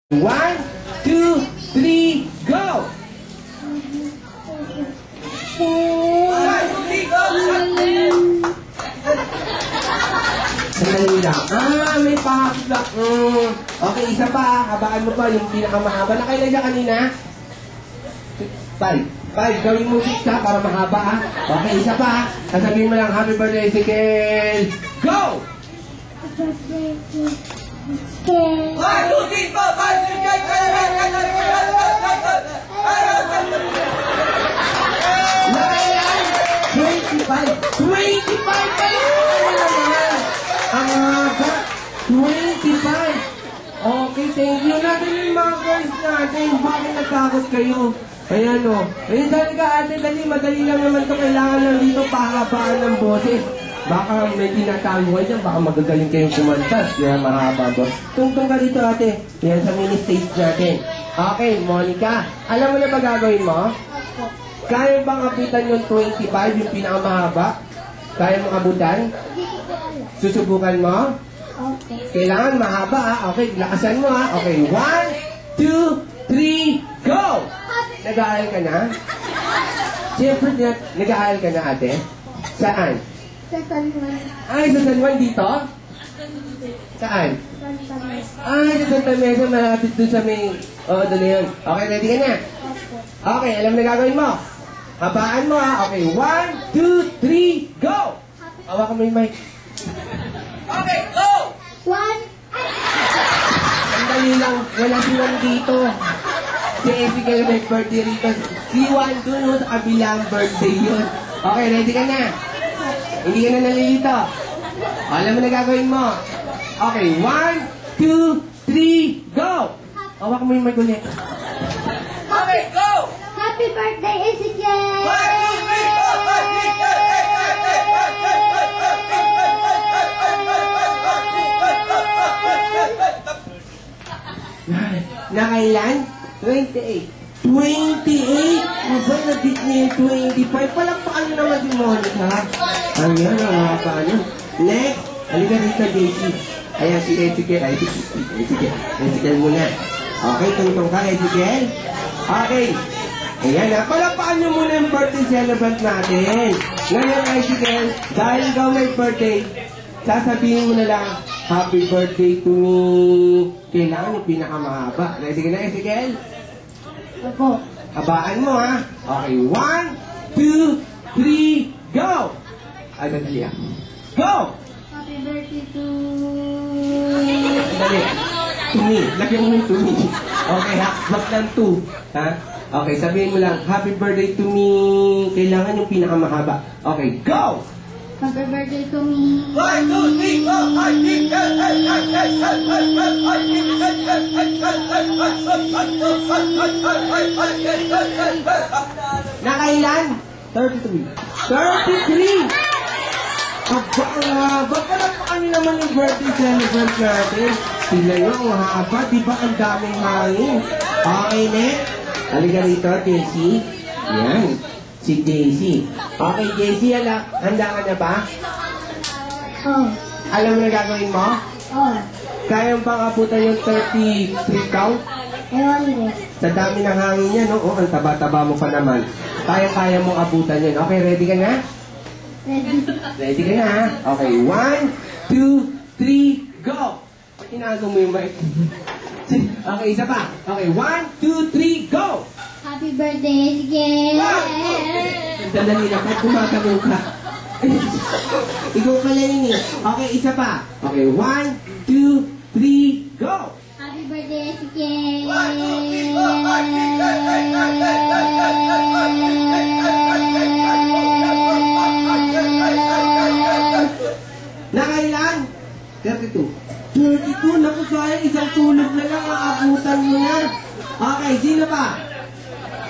1, 2, 3, go! Sandali lang. May pakak. Okay, isa pa. Habaan mo pa yung pinakamahaba. Nakailan niya kanina? 5. Gawin mo 6 ha, para mahaba ha. Okay, isa pa. Sasabihin mo lang, happy birthday, Ezekiel. Go! Nakailan? 25 kayo! Ang haba. 25. Okay, thank you natin yung mga girls natin. Bakit nagtakot kayo? Ayan o. Ayun talaga ate, madali lang naman ito. Kailangan lang dito pahabaan ng boses. Baka may tinatago ka dyan, baka magagaling kayong kumanta. Kaya mahaba boss. Tungtong ka dito ate. Yan sa mini stage natin. Okay, Monica. Alam mo na ba gagawin mo? Kaya bang abutan yung 25, yung pinakamahaba? Kaya mo abutan? Susubukan mo? Okay. Kailangan mahaba ha. Okay, lakasan mo ha. Okay, 1, 2, 3, go! Nag-aaral ka na? Siyempre, nag-aaral ka na ate? Saan? Sa San Juan. Ay, sa San Juan dito? Saan? Santa Mesa. Ay, sa Santa Mesa, malapit doon sa may... Oo, doon na yun. Okay, ready ka na? Opo. Okay, alam na gagawin mo. Habaan mo ha. Okay, 1, 2, 3, go! Hawakan mo yung mic. Okay, go! 1. Sandali lang, wala si Juan dito. Si Ezekiel may birthday rito. Si Juan dun sa kabilang birthday yun. Okay, ready ka na? Hindi ka na nalilito. Alam mo na gagawin mo. Okay, 1, 2, 3, go! Hawak mo yung mic ulit. Okay, go! Happy birthday, Ezekiel! Nakailan? 28. 28? Aba, nabit niya yung 25. Palakpakan nyo naman si Monica. Ayan, ang paano. Next, halika rito, JC. Ayan, si Ezekiel. Ay, Ezekiel muna. Okay, tungtong ka, Ezekiel. Okay. Ayan na, palakpakan nyo muna yung birthday celebrant natin. Ngayon, Ezekiel, dahil ikaw may birthday, sasabihin mo na lang, happy birthday to me. Kailangan yung pinakamahaba. Ready ka na, Ezekiel? Opo. Habaan mo, ha? Okay, 1, 2, 3, go! Ay, dali ah. Go! Happy birthday to... Dali. To me. Lagyan mo yung to me. Okay, ha? Wag lang to. Ha? Okay, sabihin mo lang, happy birthday to me. Kailangan yung pinakamahaba. Okay, go! Happy birthday to me. 1, 2, 3, go! Nakailan? 33. 33! Aba, ang haba. Palakpakan nyo naman yung birthday celebrant natin. Sila yun, ang haba. Diba ang daming hangin? Okay, next. Halika rito, Daisy. Yan. Si Daisy. Okay, Daisy, handa ka na ba? Oh. Alam mo na gagawin mo? Oh. Kaya bang abutan yung 33 count? Ewan din. Sa dami ng hangin niya, no? Oh, ang taba-taba mo pa naman. Kaya-kaya mong abutan yan. Okay, ready ka na? Ready. Ready ka na, ha? Okay, 1, 2, 3, go! Tinago mo yung mic. Okay, isa pa. Okay, 1, 2, 3, go! Happy birthday, Ezekiel! Sandali na, kahit kumakabaw ka. Ikaw pala yun eh. Okay, isa pa. Okay, 1, 2, 3, go! Happy birthday, Ezekiel! Nakailan? 32. 32? Naku, sayang, isang tulog na lang, aabutan mo na. Okay, sino pa?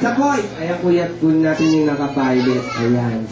Sa boys. Ayan, kuya, kun natin yung nakapilot. Ayan.